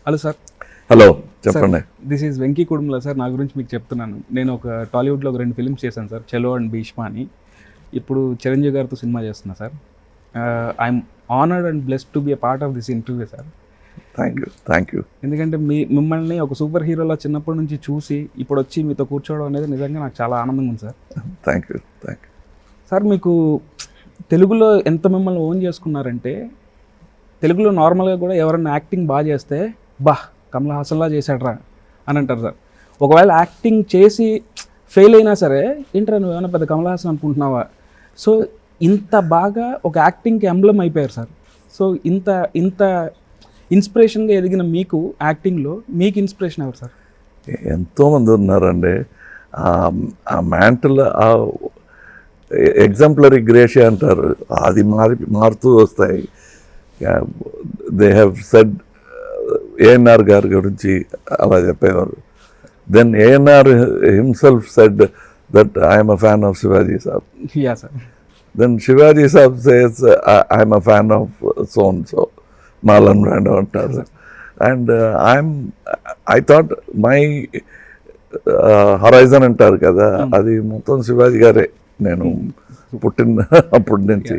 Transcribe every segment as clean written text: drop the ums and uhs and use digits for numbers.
Hello sir. Hello చెప్పండి. This is Venky Kudumula sir. నా గురించి మీకు చెప్తున్నాను. నేను ఒక టాలీవుడ్లో ఒక 2 ఫిల్మ్స్ చేశాను సార్, చెలో అండ్ భీష్మ అని. ఇప్పుడు చిరంజీవి గారితో సినిమా చేస్తున్నా sir. I'm honoured and blessed to be a part of this interview sir. Thank you. ఎందుకంటే మిమ్మల్ని ఒక సూపర్ హీరోలా చిన్నప్పటి నుంచి చూసి ఇప్పుడు వచ్చి మీతో కూర్చోవడం అనేది నిజంగా నాకు చాలా ఆనందంగా ఉంది సార్. థ్యాంక్ యూ సార్, మీకు తెలుగులో ఎంత మిమ్మల్ని ఓన్ చేసుకున్నారంటే, తెలుగులో నార్మల్గా కూడా ఎవరన్నా యాక్టింగ్ బాగా చేస్తే కమల్ హాసన్లా చేశాడ్రా అని అంటారు సార్. ఒకవేళ యాక్టింగ్ చేసి ఫెయిల్ అయినా సరే, ఏంట్రా నువ్వు ఏమైనా పెద్ద కమల్ హాసన్ అనుకుంటున్నావా? సో ఇంత బాగా ఒక యాక్టింగ్కి ఎంబ్లమ్ అయిపోయారు సార్. సో ఇంత ఇన్స్పిరేషన్గా ఎదిగిన మీకు యాక్టింగ్లో మీకు ఇన్స్పిరేషన్ ఎవరు సార్? ఎంతోమంది ఉన్నారండి. ఆ మ్యాంటల్ ఎగ్జాంపులరీ గ్రేషియా అంటారు, అది మారుతూ వస్తాయి. దే హ్యావ్ సెడ్ ఏఎన్ఆర్ గారి గురించి అలా చెప్పేవారు. Then ANR himself said that I'm a fan of Shivaji saab. Yeah sir. Then Shivaji saab says I'm a fan of so and so, Marlon Brando అంటారు. And I thought my horizon అంటారు కదా, అది మొత్తం శివాజీ గారే నేను పుట్టిన అప్పటి నుంచి.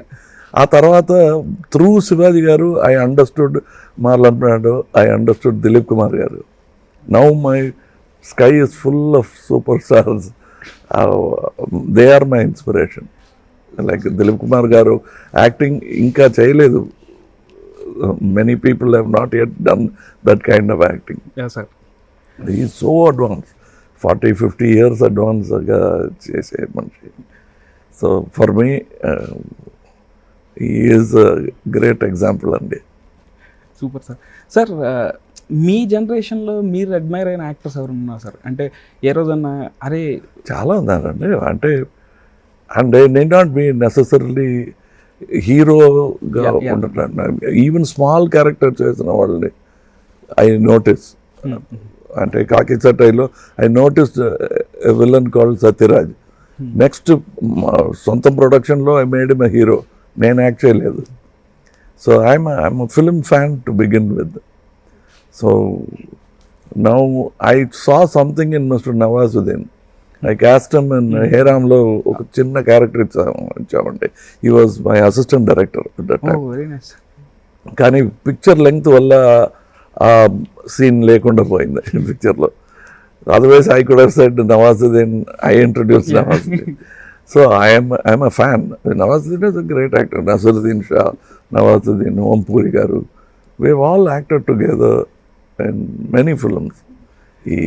ఆ తర్వాత త్రూ శివాజీ గారు I understood Marlon Brando, I understood Dilip Kumar గారు. Now my sky is full of super stars. They are my inspiration. Like Dilip Kumar గారు యాక్టింగ్ ఇంకా చేయలేదు. Many people have not yet done that kind of acting. He is so advance, 40-50 years అడ్వాన్స్గా చేసే మనిషి. So for me he is great example అండి. Super sir. Sir, మీ జనరేషన్లో మీరు అడ్మైర్ అయిన యాక్టర్స్ ఎవరు ఉన్నారు సార్? అంటే ఏ రోజన్నా అరే చాలా ఉన్నారండి. అంటే అండ్ నే నాట్ బి నెసెసరీలీ హీరోగా ఉండటం, ఈవెన్ స్మాల్ క్యారెక్టర్ చేసిన వాళ్ళని ఐ నోటీస్. అంటే కాకి చట్టైలో I notice a villain called Sathyaraj. Next సొంత ప్రొడక్షన్లో ఐ మేడ్ ఎ హీరో. నేను యాక్ట్ చేయలేదు. So I'm film fan to begin with. So now I saw something in mister Nawazuddin. I cast him in హేరామ్లో ఒక చిన్న క్యారెక్టర్ ఇచ్చామండి. He was my assistant director at that time. కానీ picture length వల్ల ఆ scene లేకుండా పోయింది పిక్చర్లో. Otherwise I could have said Nawazuddin, I introduce Nawazuddin. So I'm a fan. Nawazuddin is a great actor. Naseeruddin Shah, Nawazuddin, Om Puri గారు, we all acted together in many films. ఈ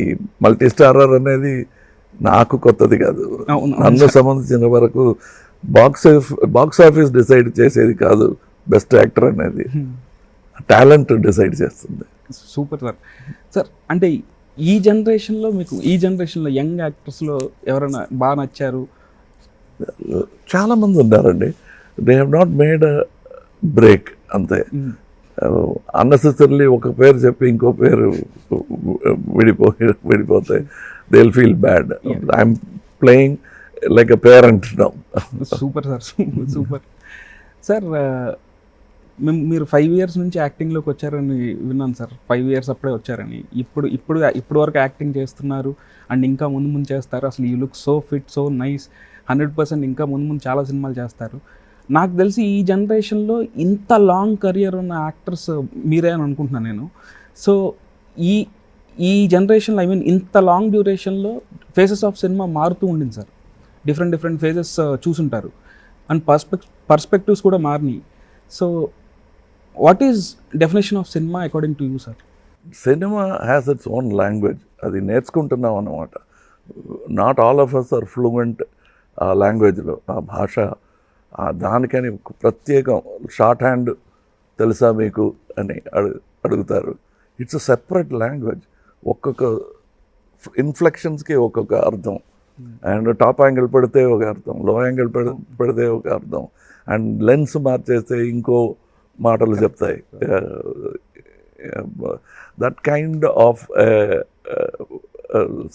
multi starrer అనేది నాకు కొత్తది కాదు. నన్ను సంబంధించిన వరకు బాక్స్ ఆఫీస్ డిసైడ్ చేసేది కాదు బెస్ట్ యాక్టర్ అనేది, టాలెంట్ డిసైడ్ చేస్తుంది. Super sir. సార్, అంటే ఈ జనరేషన్లో మీకు యంగ్ యాక్టర్స్లో ఎవరైనా బాగా నచ్చారు? చాలామంది ఉన్నారండి. They have not made a break అంతే. అన్నెసెసరీలీ ఒక పేరు చెప్పి ఇంకో పేరు విడిపోతే they will feel bad. I'm playing like a parent now. Super sir, super. Sir, మీరు 5 years నుంచి యాక్టింగ్లోకి వచ్చారని విన్నాను సార్. 5 years అప్పుడే వచ్చారని. ఇప్పుడు వరకు యాక్టింగ్ చేస్తున్నారు అండ్ ఇంకా ముందు చేస్తారు. అసలు you look so fit, so nice. 100% ఇంకా ముందు చాలా సినిమాలు చేస్తారు. నాకు తెలిసి ఈ జనరేషన్లో ఇంత లాంగ్ కెరియర్ ఉన్న యాక్టర్స్ మీరే అని అనుకుంటున్నాను నేను. సో ఈ జనరేషన్లో ఐ మీన్ ఇంత లాంగ్ డ్యూరేషన్లో ఫేసెస్ ఆఫ్ సినిమా మారుతూ ఉండింది సార్. డిఫరెంట్ ఫేజెస్ చూసుంటారు అండ్ పర్స్పెక్టివ్స్ కూడా మారినాయి. So what is definition of cinema according to you sir? Cinema has its own language. అది నేర్చుకుంటున్నాం అన్నమాట. Not all of us are fluent ఆ లాంగ్వేజ్లో, ఆ భాష. దానికని ప్రత్యేకం షార్ట్ హ్యాండ్ తెలుసా మీకు అని అడుగుతారు. It's a separate language. ఒక్కొక్క ఇన్ఫ్లెక్షన్స్కి ఒక్కొక్క అర్థం. అండ్ టాప్ యాంగిల్ పెడితే ఒక అర్థం, లో యాంగిల్ పెడితే ఒక అర్థం, అండ్ లెన్స్ మార్చేస్తే ఇంకో మాటలు చెప్తాయి. That kind of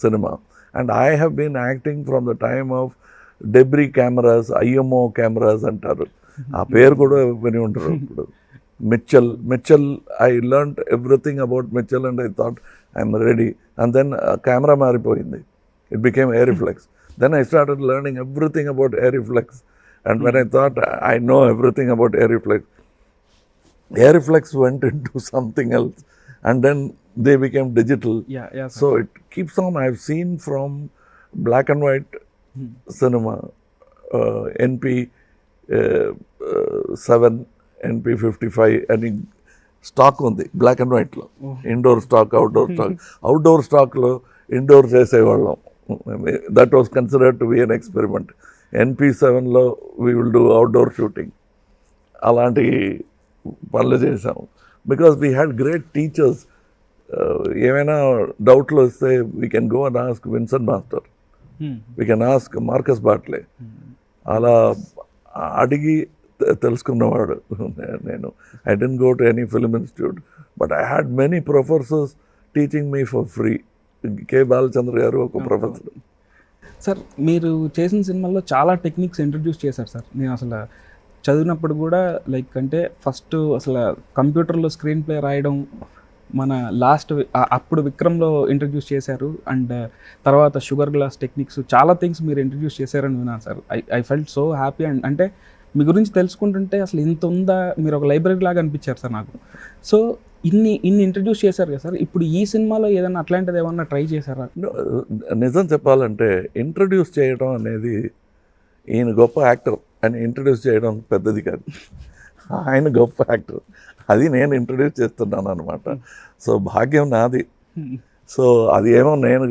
cinema. And I have been acting from the time of Debrie cameras, IMO cameras అంటారు. ఆ పేరు కూడా విని ఉంటారు ఇప్పుడు. Mitchell, I learnt everything about Mitchell and I thought I'm ready. And then camera maripoyindi. It became air reflex. Then I started learning everything about air reflex. And when I thought I know everything about air reflex went into something else. And then they became digital. Yeah, sir. So it keeps on. I've seen from black and white cinema, NP 7, NP 55 అని stock ఉంది black and వైట్లో. Indoor stock, outdoor స్టాక్లో indoor చేసేవాళ్ళం. That was considered to be an experiment. NP 7లో we will do outdoor shooting. అలాంటి పనులు చేసాం. Because we had great teachers. ఏమైనా డౌట్లు వస్తే we can go and ask Vincent master, we can ask Marcus Bartley. అలా అడిగి తెలుసుకున్నవాడు నేను. I didn't go to any film institute, but I had many professors teaching me for free. K Balachandra గారు ఒక professor. Sir మీరు చేసిన సినిమాల్లో చాలా టెక్నిక్స్ ఇంట్రడ్యూస్ చేశారు సార్. నేను అసలు చదివినప్పుడు కూడా లైక్ అంటే ఫస్ట్ అసలు కంప్యూటర్లో స్క్రీన్ ప్లే రాయడం మన అప్పుడు విక్రమ్లో ఇంట్రడ్యూస్ చేశారు. అండ్ తర్వాత షుగర్ గ్లాస్ టెక్నిక్స్ చాలా థింగ్స్ మీరు ఇంట్రడ్యూస్ చేశారని విన్నాను sir. I felt so happy. And అంటే మీ గురించి తెలుసుకుంటుంటే అసలు ఇంత ఉందా, మీరు ఒక లైబ్రరీ లాగా అనిపించారు సార్ నాకు. సో ఇన్ని ఇంట్రడ్యూస్ చేశారు కదా సార్. ఇప్పుడు ఈ సినిమాలో ఏదైనా అట్లాంటిది ఏమన్నా ట్రై చేశారా? నిజం చెప్పాలంటే ఇంట్రడ్యూస్ చేయడం అనేది, ఈయన గొప్ప యాక్టర్ అని ఇంట్రడ్యూస్ చేయడం పెద్దది కాదు. ఆయన గొప్ప యాక్టర్, అది నేను ఇంట్రడ్యూస్ చేస్తున్నాను అనమాట. సో భాగ్యం నాది. సో అది ఏమో నేను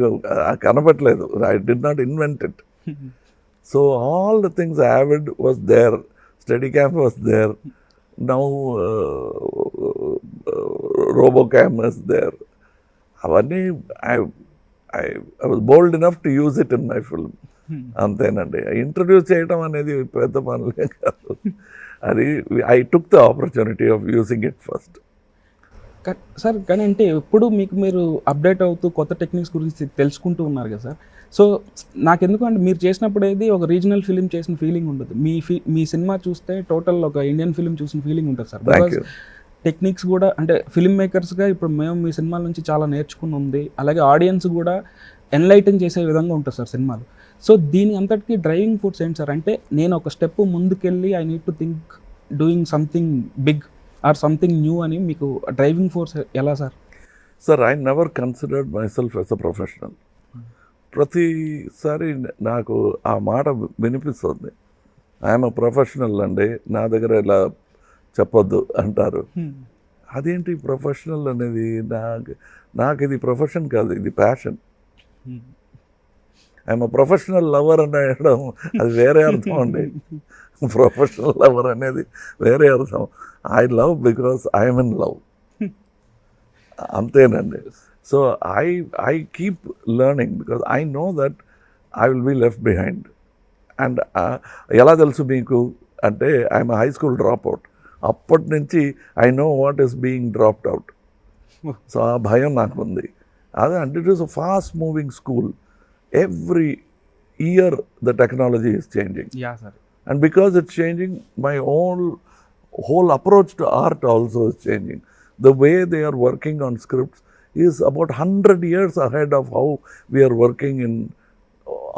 కనపట్లేదు. I did not invent it. So all the things Avid was there, Steadicam was there, now Robocam was there. అవన్నీ I was bold enough to use it in my film. అంతేనండి. Introduce చేయడం అనేది పెద్ద పనులే కాదు. అది I took the opportunity of using it first. Sir కానీ అంటే ఎప్పుడు మీరు అప్డేట్ అవుతూ కొత్త టెక్నిక్స్ గురించి తెలుసుకుంటూ ఉన్నారు కదా సార్. సో నాకెందుకు అంటే మీరు చేసినప్పుడు ఏది ఒక రీజనల్ ఫిలిం చేసిన ఫీలింగ్ ఉండదు. మీ సినిమా చూస్తే టోటల్ ఒక ఇండియన్ ఫిలిం చూసిన ఫీలింగ్ ఉంటుంది సార్. బికాజ్ టెక్నిక్స్ కూడా అంటే ఫిల్మ్ మేకర్స్గా ఇప్పుడు మేము మీ సినిమాల నుంచి చాలా నేర్చుకుని ఉంది. అలాగే ఆడియన్స్ కూడా ఎన్లైటన్ చేసే విధంగా ఉంటుంది సార్ సినిమాలు. సో దీని అంతటికీ డ్రైవింగ్ ఫోర్స్ ఏంటి సార్? అంటే నేను ఒక స్టెప్ ముందుకెళ్ళి I need to think doing something big or something new అని మీకు డ్రైవింగ్ ఫోర్స్ ఎలా సార్? Sir, I never considered myself as a professional. ప్రతిసారి నాకు ఆ మాట వినిపిస్తుంది, ఐఎమ్ అ ప్రొఫెషనల్ అండి, నా దగ్గర ఇలా చెప్పొద్దు అంటారు. అదేంటి ప్రొఫెషనల్ అనేది? నాకు ఇది ప్రొఫెషన్ కాదు, ఇది passion. I'm a professional lover అని అనడం అది వేరే అర్థం అండి. ప్రొఫెషనల్ లవర్ అనేది వేరే అర్థం. I love because I'm in love, అంతేనండి. So I keep learning because I know that I will be left behind. And ఎలా తెలుసు మీకు అంటే, I'm high school drop out. అప్పటి నుంచి I know what is being dropped out. So ఆ భయం నాకు ఉంది. అదే అంటే it is a fast moving school. Every year the technology is changing. And because it's changing, my whole approach to art also is changing. The way they are working on scripts is about 100 years ahead of how we are working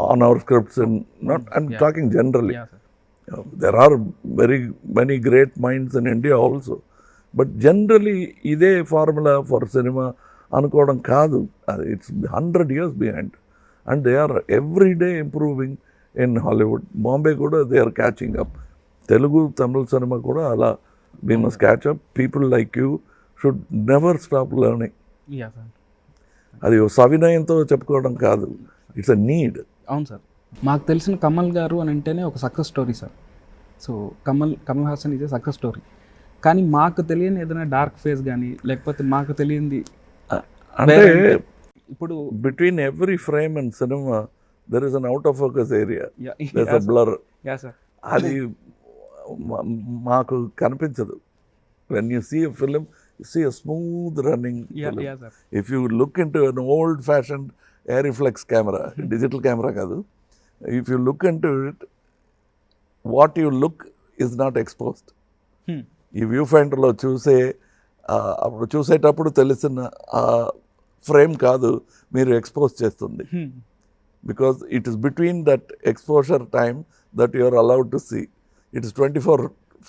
on our scripts. I'm talking generally. There are very many great minds in India also. But generally, ide formula for cinema anukodam kaadu. It's 100 years behind. And they are every day improving. In Hollywood, Bombay kuda they are catching up. Telugu Tamil cinema kuda ala we must catch up. People like you should never stop learning. Yeah sir. అది సవినయంతో చెప్పుకోవడం కాదు, it's a need. అవును sir. మాకు తెలిసిన కమల్ గారు అని అంటేనే ఒక success story sir. So Kamal Haasan is a success story. కానీ మాకు తెలియని ఏదైనా డార్క్ ఫేజ్ కానీ లేకపోతే మాకు తెలియంది అంటే ఇప్పుడు between every frame and cinema there is an out of focus area. There's a blur. Yeah sir. అది మాకు కనిపించదు. When you see a film, you see a smooth running film. Yeah sir. If you look into an old fashioned air reflex camera, digital camera కాదు, if you look into it, what you look is not exposed. ఈ view ఫైండర్లో అప్పుడు చూసేటప్పుడు తెలిసిన frame కాదు మీరు expose చేస్తుంది. Because it is between that exposure time that you are allowed to see. It is 24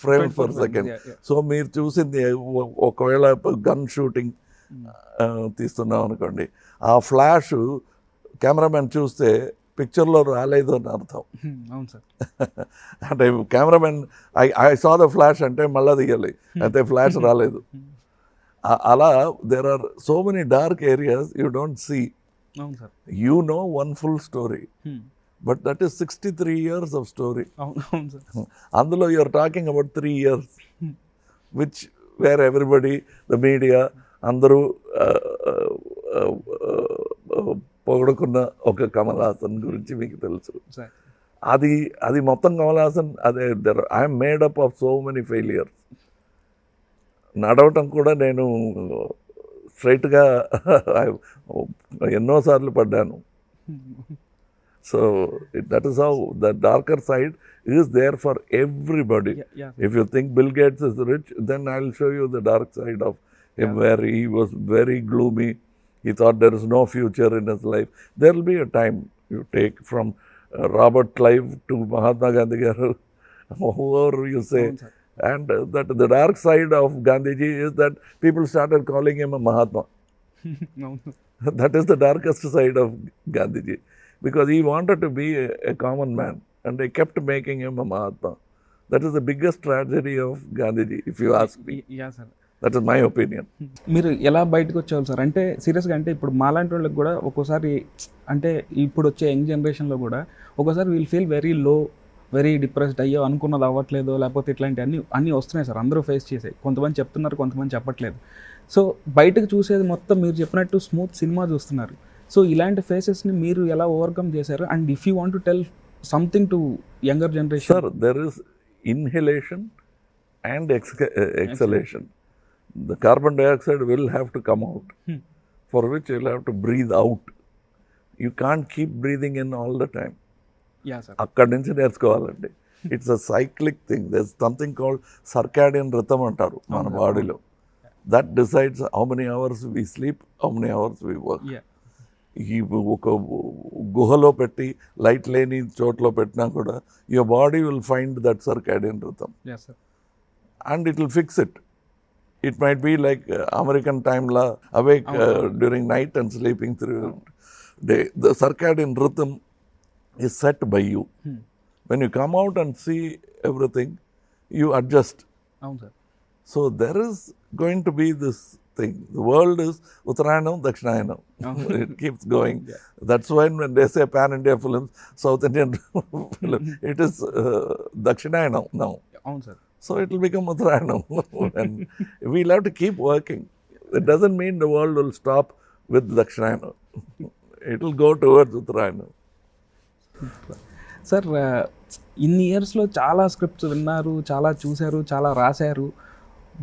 frames per second. So మీరు చూసింది ఒకవేళ గన్ షూటింగ్ తీస్తున్నాం అనుకోండి, ఆ ఫ్లాష్ కెమెరామెన్ చూస్తే పిక్చర్లో రాలేదు అని అర్థం. అవును సార్. అంటే cameraman I saw the flash అంటే మళ్ళీ తీయాలి, అయితే ఫ్లాష్ రాలేదు. అలా there are so many dark areas you don't see. అవును sir. You know one full story, but that is 63 years of story. అవును సార్. అందులో you're talking about 3 years, which where everybody, the media అందరూ పొగడుకున్న ఒక కమల్ హాసన్ గురించి మీకు తెలుసు. అది మొత్తం కమల్ హాసన్ అదే. I'm made up of so many failures. నడవటం కూడా నేను స్ట్రైట్గా ఎన్నోసార్లు పడ్డాను. So that is how the darker side is there for everybody. If you think Bill Gates is rich, then I will show you the dark side of him, where he was very gloomy. He thought there is no future in his life. There will be a time you take from Robert Clive to Mahatma Gandhi garu, whoever you say. And that the dark side of Gandhiji is that people started calling him a Mahatma. That is the darkest side of Gandhiji, because he wanted to be a common man and they kept making him a Mahatma. That is the biggest tragedy of Gandhiji, if you ask me. Yeah, sir. That is my opinion. మీరు ఎలా బయటకు వచ్చేవాళ్ళు sir? అంటే సీరియస్గా, అంటే ఇప్పుడు మాలాంటి వాళ్ళకి కూడా ఒక్కోసారి, అంటే ఇప్పుడు వచ్చే యంగ్ జనరేషన్లో కూడా ఒక్కోసారి we'll feel very low, very depressed, అయ్యో అనుకున్నది అవ్వట్లేదు, లేకపోతే ఇట్లాంటి అన్నీ వస్తున్నాయి సార్. అందరూ ఫేస్ చేసాయి. కొంతమంది చెప్తున్నారు, కొంతమంది చెప్పట్లేదు. సో బయటకు చూసేది మొత్తం మీరు చెప్పినట్టు స్మూత్ సినిమా చూస్తున్నారు. సో ఇలాంటి ఫేసెస్ని మీరు ఎలా ఓవర్కమ్ చేశారు? And if you want to tell something to younger generation. Sir, there is inhalation and exhalation. The carbon dioxide will have to come out, for which you'll have to breathe out. You can't keep breathing in all the time. Yeah, sir. అక్కడి నుంచి నేర్చుకోవాలండి. It's a cyclic thing. There's something called circadian rhythm అంటారు మన బాడీలో. That decides how many hours we sleep, how many hours we work. ఈ ఒక గుహలో పెట్టి లైట్ లేని చోట్లో పెట్టినా కూడా your body will find that circadian rhythm. Yes, sir. And it will fix it. It might be like American time la, awake during night and sleeping through day. The circadian rhythm is set by you. When you come out and see everything, you adjust. So there is going to be this thing. The world is Uttarayanam, Dakshinayana. It keeps going. That's why when they say pan-India films, South Indian film, it is Dakshinayana now. So it will become Uttarayanam. And we'll have to keep working. It doesn't mean the world will stop with Dakshinayana. It will go towards Uttarayanam. Sir, ఇన్ని ఇయర్స్లో చాలా scripts విన్నారు, చాలా చూశారు, చాలా రాశారు.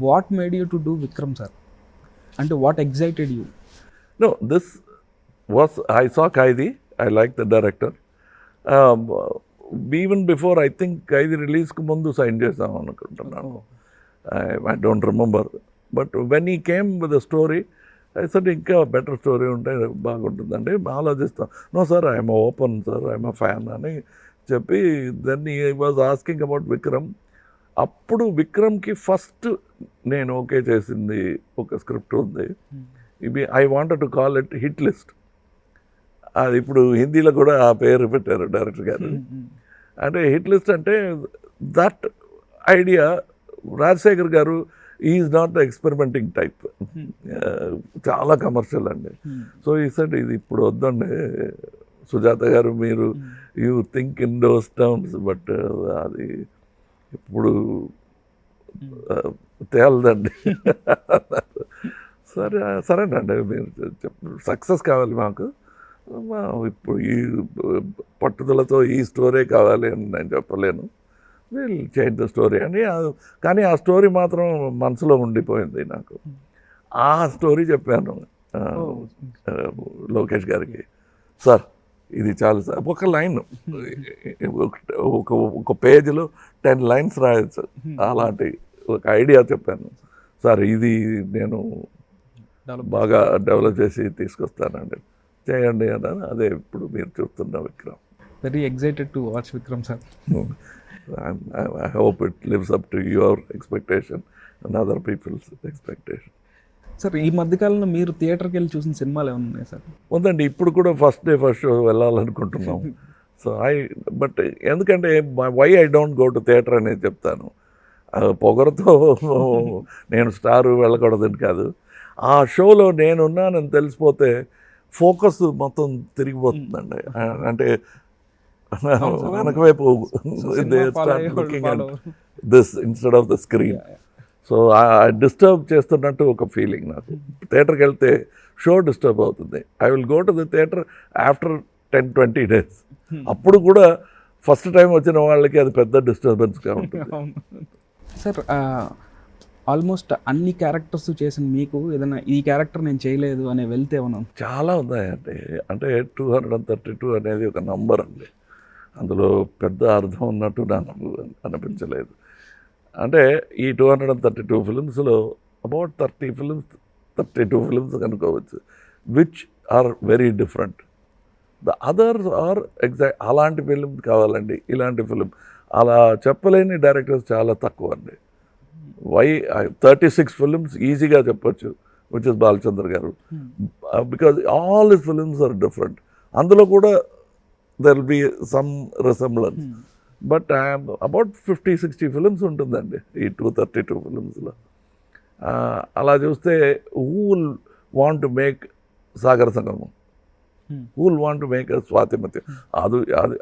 What made you to do Vikram sir? అంటే what excited you? No, this was, I saw Kaidi. I liked the director. Even before, I think Kaidi release కు ముందు సైన్ చేసాం అనుకుంటున్నాను. I don't remember. But when he came with a story, I said ఇంకా better story ఉంటే బాగుంటుందండి, ఆలోచిస్తాం. No sir, I'm open sir, I'm a fan అని చెప్పి then he was asking about Vikram. అప్పుడు విక్రమ్కి ఫస్ట్ నేను ఓకే చేసింది ఒక స్క్రిప్ట్ ఉంది. I wanted to call it hit list. అది ఇప్పుడు హిందీలో కూడా ఆ పేరు పెట్టారు డైరెక్టర్ గారు. అంటే హిట్ లిస్ట్ అంటే దట్ ఐడియా రాజశేఖర్ గారు is not the experimenting type, చాలా కమర్షియల్ అండి. సో ఈ సెడ్ ఇది ఇప్పుడు వద్దండి సుజాత గారు, మీరు you think in those terms, but అది ఇప్పుడు తేలదండి. సరేనండి, మీరు సక్సెస్ కావాలి మాకు, ఇప్పుడు ఈ పట్టుదలతో ఈ స్టోరీ కావాలి అని నేను చెప్పలేను. విల్ చేంజ్ ద స్టోరీ అని. కానీ ఆ స్టోరీ మాత్రం మనసులో ఉండిపోయింది నాకు. ఆ స్టోరీ చెప్పాను లోకేష్ గారికి. సార్, ఇది చాలు సార్, ఒక లైన్, ఒక పేజీలో 10 lines రాయొచ్చు, అలాంటి ఒక ఐడియా చెప్పాను, సార్ ఇది నేను బాగా డెవలప్ చేసి తీసుకొస్తానండి, చేయండి అన్నాను. అదే ఇప్పుడు మీరు చూస్తున్న Vikram. Very excited to watch Vikram sir. I hope it lives up to your expectation and other people's expectation. Sir ఈ మధ్యకాలంలో మీరు థియేటర్కి వెళ్ళి చూసిన సినిమాలు ఏమైనా ఉన్నాయి సార్? ఉందండి, ఇప్పుడు కూడా ఫస్ట్ షో వెళ్ళాలనుకుంటున్నాం. సో బట్ ఎందుకంటే why I don't go to theatre అనేది చెప్తాను. పొగరుతో నేను స్టార్ వెళ్ళకూడదని కాదు, ఆ షోలో నేనున్నానని తెలిసిపోతే ఫోకస్ మొత్తం తిరిగిపోతుందండి. అంటే వెనక వైపు this instead of the screen. So disturb చేస్తున్నట్టు ఒక ఫీలింగ్ నాకు. థియేటర్కి వెళ్తే షో డిస్టర్బ్ అవుతుంది. I will go to the theatre after 10-20 days. అప్పుడు కూడా ఫస్ట్ టైం వచ్చిన వాళ్ళకి అది పెద్ద డిస్టర్బెన్స్గా ఉంటుంది. సార్ ఆల్మోస్ట్ అన్ని క్యారెక్టర్స్ చేసిన మీకు ఏదైనా ఈ క్యారెక్టర్ నేను చేయలేదు అనే వెళ్తే ఏమన్నా? చాలా ఉన్నాయండి. అంటే 232 అనేది ఒక నంబర్ అండి, అందులో పెద్ద అర్థం ఉన్నట్టు నాకు అనిపించలేదు. అంటే ఈ 232 ఫిల్మ్స్లో అబౌట్ 32 ఫిల్మ్స్ కనుకోవచ్చు which are very different. The others are exact అలాంటి ఫిలిం కావాలండి, ఇలాంటి ఫిలిం అలా చెప్పలేని డైరెక్టర్స్ చాలా తక్కువ అండి. 36 ఫిలిమ్స్ ఈజీగా చెప్పొచ్చు, విచ్ ఇస్ బాలచంద్ర గారు, because all his films are different. అందులో కూడా there will be some resemblance, but about 50-60 films ఉంటుందండి ఈ 232 ఫిలిమ్స్లో. అలా చూస్తే who will want to make Sagara Sangamam, who will want to make Swathimuthyam,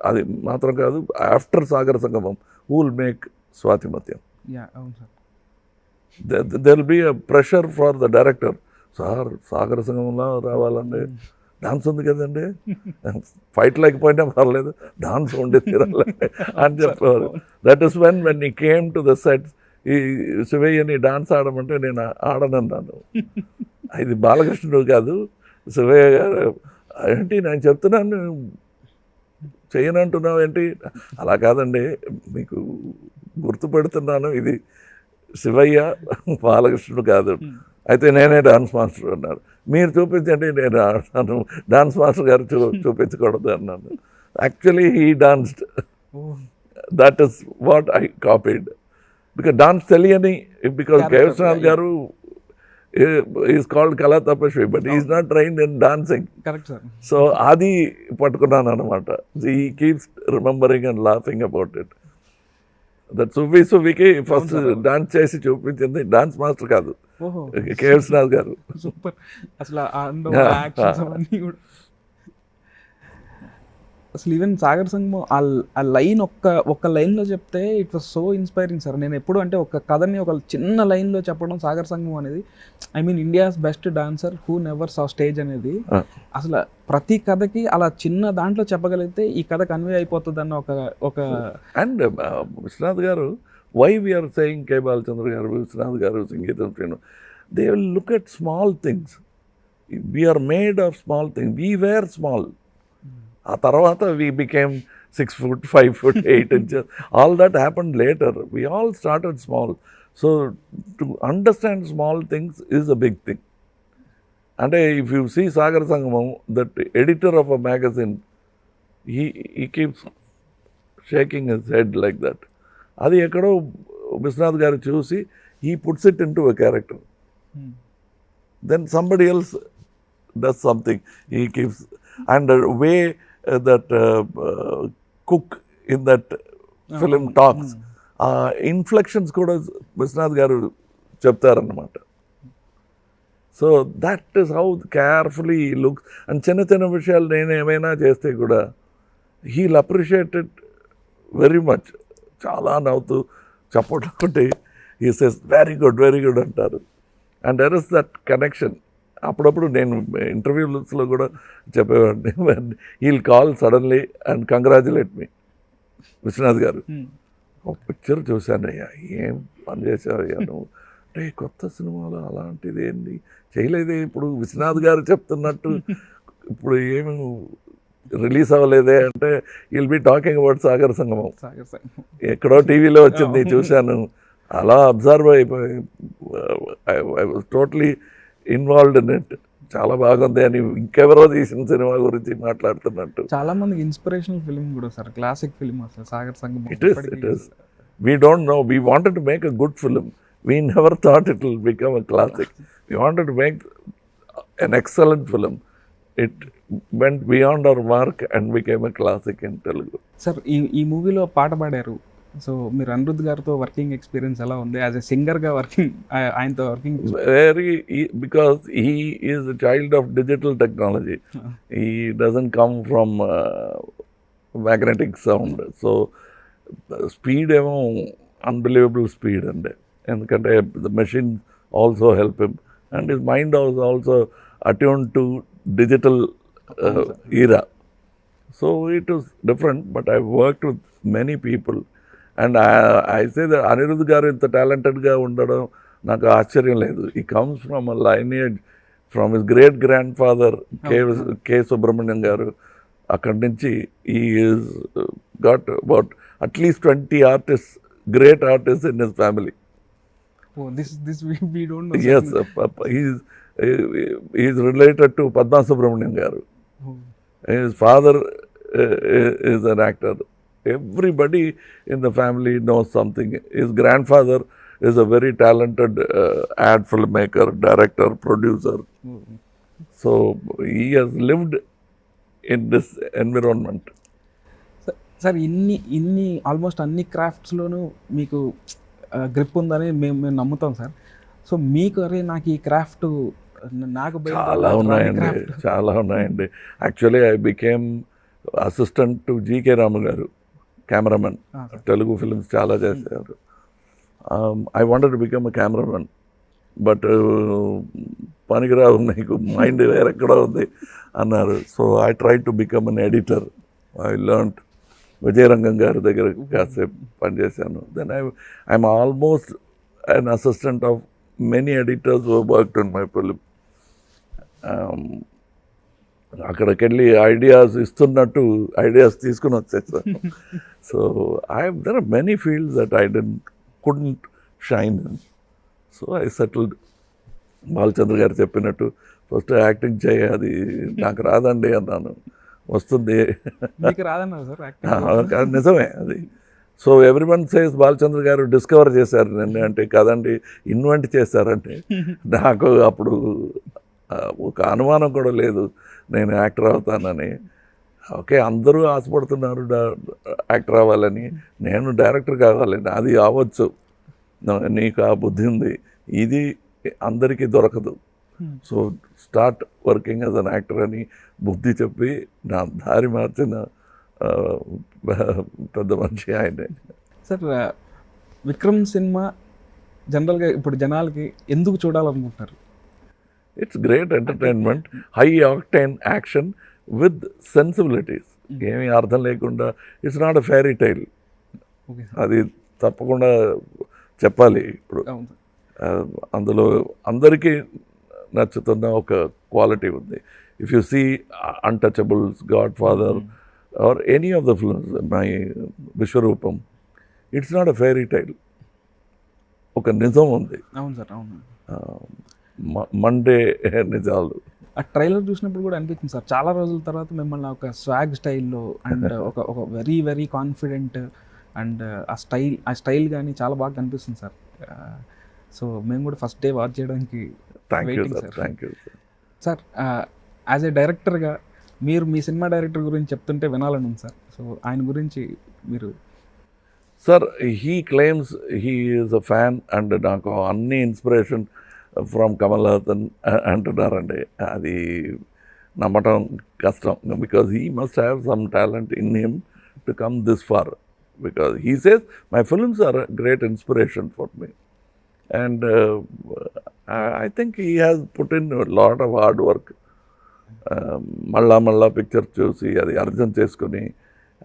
అది మాత్రం కాదు, after Sagara Sangamam who will make Swathimuthyam. there will be a pressure for the director. Sir సాగర సంగమంలో రావాలండి, డాన్స్ ఉంది కదండి, ఫైట్ లేకపోయినా పర్లేదు, డాన్స్ ఉండి తీరాలండి అని చెప్పేవారు. దట్ ఈస్ వెన్ ఈ కేమ్ టు ద సెట్స్, ఈ శివయ్యని డాన్స్ ఆడమంటే నేను ఆడనన్నాను. ఇది బాలకృష్ణుడు కాదు శివయ్య గారు. ఏంటి నేను చెప్తున్నాను చేయనంటున్నావు ఏంటి? అలా కాదండి, మీకు గుర్తుపెడుతున్నాను, ఇది శివయ్య బాలకృష్ణుడు కాదు, అయితే నేనే డాన్స్ మాస్టర్ అన్నారు. మీరు చూపించండి నేను ఆడతాను, డాన్స్ మాస్టర్ గారు చూపించకూడదు అన్నాను. Actually he danced, that is what I copied. Because dance తెలియని, బికాజ్ కేశవనాథ్ గారు is called Kala Tapasvi, but is not trained in dancing. So అది పట్టుకున్నాను అనమాట. He keeps remembering and laughing about it. That సువ్వికి ఫస్ట్ డాన్స్ చేసి చూపించింది డాన్స్ మాస్టర్ కాదు, కేశవనాథ్ గారు. సూపర్. అసలు అసలు ఈవెన్ సాగర్ సంగమం ఆ లైన్ ఒక్క లైన్లో చెప్తే it was so inspiring sir. నేను ఎప్పుడు అంటే ఒక కథని ఒక చిన్న లైన్లో చెప్పడం సాగర్ సంగమం అనేది, I mean India's best dancer who never saw stage అనేది, అసలు ప్రతి కథకి అలా చిన్న దాంట్లో చెప్పగలిగితే ఈ కథ కన్వే అయిపోతుంది అన్న ఒక and Vishwanath garu, why we're saying K Balachandra garu, Vishwanath garu, Sangeetham Srinu, they will look at small things. We're made of small things, we were small. ఆ తర్వాత we became 6 foot, 5 foot, 8 inches. All that happened later. We all started small. So to understand small things is a big thing. And if you see Sagar Sangamam, that editor of a magazine, he keeps shaking his head like that. Adi ekkado Vishwanath garu chusi, he puts it into a character. Then somebody else does something. He keeps, and the way that cook in that film talks, inflections kuda Vishwanath garu cheptarannamata. So that is how carefully he looks. And చిన్న చిన్న విషయాలు నేను ఏమైనా చేస్తే కూడా he'll appreciate it very much. చాలా నవ్వుతూ చప్పట్లు కొట్టి he says very good అంటారు. And there is that connection. అప్పుడప్పుడు నేను ఇంటర్వ్యూస్లో కూడా చెప్పేవాడిని, he'll call suddenly and congratulate me, Vishwanath గారు ఒక పిక్చర్ చూశానయ్యా, ఏం పని చేసావయ్యా నువ్వు అంటే, కొత్త సినిమాలో అలాంటిది ఏంటి చేయలేదే, ఇప్పుడు విశ్వనాథ్ గారు చెప్తున్నట్టు ఇప్పుడు ఏమి రిలీజ్ అవ్వలేదే అంటే, will be talking about Sagar సంగమం, ఎక్కడో టీవీలో వచ్చింది చూశాను, అలా అబ్జర్వ్ అయిపోయి I was totally involved in it. చాలా బాగుంది అని ఇంకెవరో తీసిన సినిమా గురించి మాట్లాడుతున్నట్టు. చాలా మందికి ఇన్స్పిరేషనల్ ఫిల్మ్ కూడా సార్, క్లాసిక్ ఫిల్మ్ అసలు సాగర్ సంగమం. It is. We don't know. We wanted to make a good film. We never thought it will become a classic. We wanted to make an excellent film. It went beyond our mark and became a classic in Telugu. Sir ఈ మూవీలో పాట పాడారు. So మీరు అనిరుద్ధ్ గారితో working experience ఎలా ఉంది? As a సింగర్గా working, ఆయనతో working. Because he is a child of digital technology. He doesn't come from magnetic sound. So speed ఏమో అన్బిలీవబుల్ స్పీడ్ అండి. ఎందుకంటే the machine also help him and his mind was also attune to digital era. So it was different, but I worked with many people and I say that Anirudh గారు ఇంత టాలెంటెడ్గా ఉండడం నాకు ఆశ్చర్యం లేదు. He comes from a lineage from his great grandfather K Subrahmanyam గారు. అక్కడి నుంచి ఈ ఈజ్ గాట్ అబౌట్ అట్లీస్ట్ 20 artists, great artists in his family. Oh, this we don't know. Yes, he is related to Padma Subramanian garu. Oh. His father is an actor. Everybody in the family knows something. His grandfather is a very talented ad filmmaker, director, producer. Oh. So he has lived in this environment. Sir ఇన్ని almost అన్ని క్రాఫ్ట్స్లోనూ మీకు grip ఉందని మేము నమ్ముతాం sir. So మీకు అరే నాకు ఈ క్రాఫ్ట్ నాకు చాలా ఉన్నాయండి. Actually I became assistant to GK Ramu గారు, కెమెరామెన్. తెలుగు ఫిల్మ్స్ చాలా చేశారు. I wanted to become a cameraman, but పనికిరావు, నీకు మైండ్ వేరెక్కడో ఉంది అన్నారు. So I try to become an editor. I learn Vijayarangam గారి దగ్గర కాసేపు పనిచేశాను. Then I'm almost an assistant of many editors who worked in my film. అక్కడికి వెళ్ళి ఐడియాస్ ఇస్తున్నట్టు ఐడియాస్ తీసుకుని వచ్చేసాను. So there are many fields that I couldn't shine in. So I settled. Balachandra గారు చెప్పినట్టు ఫస్ట్ యాక్టింగ్ చేయ, అది నాకు రాదండి అన్నాను. వస్తుంది, నిజమే అది. సో ఎవ్రీవన్ సేస్ బాలచంద్ర గారు డిస్కవర్ చేశారు నన్ను అంటే, కదండి ఇన్వెంట్ చేశారంటే. నాకు అప్పుడు ఒక అనుమానం కూడా లేదు నేను యాక్టర్ అవుతానని. ఓకే, అందరూ ఆశపడుతున్నారు యాక్టర్ అవ్వాలని, నేను డైరెక్టర్ కావాలని. అది అవ్వచ్చు, నీకు ఆ బుద్ధి ఉంది, ఇది అందరికీ దొరకదు. So start working as an actor అని బుద్ధి చెప్పి నా దారి మార్చిన పెద్ద మనిషి ఆయనే. సార్ విక్రమ్ సినిమా జనరల్గా ఇప్పుడు జనాలకి ఎందుకు చూడాలనుకుంటున్నారు? It's great entertainment, high octane action with sensibilities. ఏమీ అర్థం లేకుండా, it's not a fairy tile. అది తప్పకుండా చెప్పాలి. ఇప్పుడు అందులో అందరికీ నచ్చుతున్న ఒక క్వాలిటీ ఉంది. If you see Untouchables, Godfather or any of the films, my Vishwaroopam, it's not a fairy tale. ఒక నిజం ఉంది. అవును సార్, అవును. మండే నిజాలు. ఆ ట్రైలర్ చూసినప్పుడు కూడా అనిపించింది సార్, చాలా రోజుల తర్వాత మిమ్మల్ని ఒక స్వాగ్ స్టైల్లో అండ్ ఒక వెరీ వెరీ కాన్ఫిడెంట్ అండ్ ఆ స్టైల్ కానీ చాలా బాగా కనిపిస్తుంది సార్. సో మేము కూడా ఫస్ట్ డే వాచ్ చేయడానికి thank you sir. As a డైరెక్టర్గా మీరు మీ సినిమా డైరెక్టర్ గురించి చెప్తుంటే వినాలని ఉంది సార్. సో ఆయన గురించి మీరు. Sir, he claims he is a fan and నాకు అన్ని ఇన్స్పిరేషన్ ఫ్రమ్ కమల్ హాసన్ అంటున్నారండి. అది నమ్మటం కష్టం, because he must have some talent in him to come this far. Because he says my films are a great inspiration for me, and I think he has put in a lot of hard work. Malla picture chusi adi arjun cheskoni,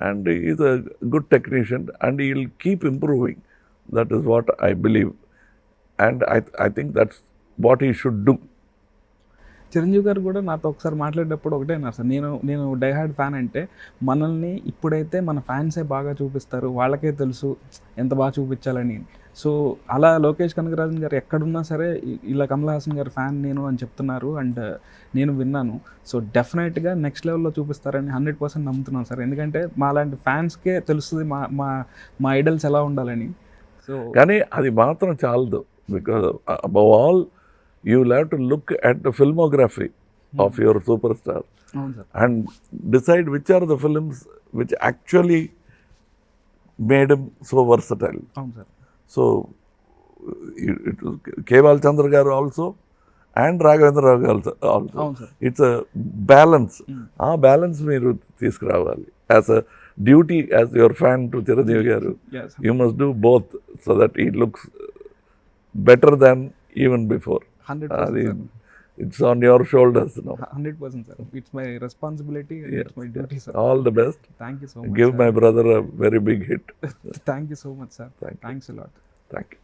and he is a good technician and he will keep improving. That is what I believe, and I think that's what he should do. Chiranjeevi గారు కూడా నాతో ఒకసారి మాట్లాడేటప్పుడు ఒకటే అన్నారు sir, నేను diehard fan అంటే మనల్ని ఇప్పుడైతే మన ఫ్యాన్సే బాగా చూపిస్తారు, వాళ్ళకే తెలుసు ఎంత బాగా చూపించాలని. సో అలా లోకేష్ కనగరాజన్ గారు ఎక్కడున్నా సరే ఇలా కమల్ హాసన్ గారు ఫ్యాన్ నేను అని చెప్తున్నారు, అండ్ నేను విన్నాను. సో డెఫినెట్గా నెక్స్ట్ లెవెల్లో చూపిస్తారని 100% నమ్ముతున్నాను సార్. ఎందుకంటే మా లాంటి ఫ్యాన్స్కే తెలుస్తుంది మా మా మా ఐడల్స్ ఎలా ఉండాలని. సో కానీ అది మాత్రం చాలదు, because above all you will have to look at the filmography of your super star అవును sir. And decide which are the films which actually made him so versatile. అవును సార్. సో కే బాలచంద్ర గారు also and Raghavendra Rao గారు also. అవును sir. It's a balance. ఆ balance మీరు తీసుకురావాలి as a duty, as your fan to Chiranjeevi గారు. Yes. You must do both so that it looks better than even before. 100% అది sir. It's on your shoulders now. 100% sir. It's my responsibility, it's my duty sir. All the best. Thank you so much. Give my brother a very big hit. Thank you so much sir. Thank you. Thanks a lot. Thank you.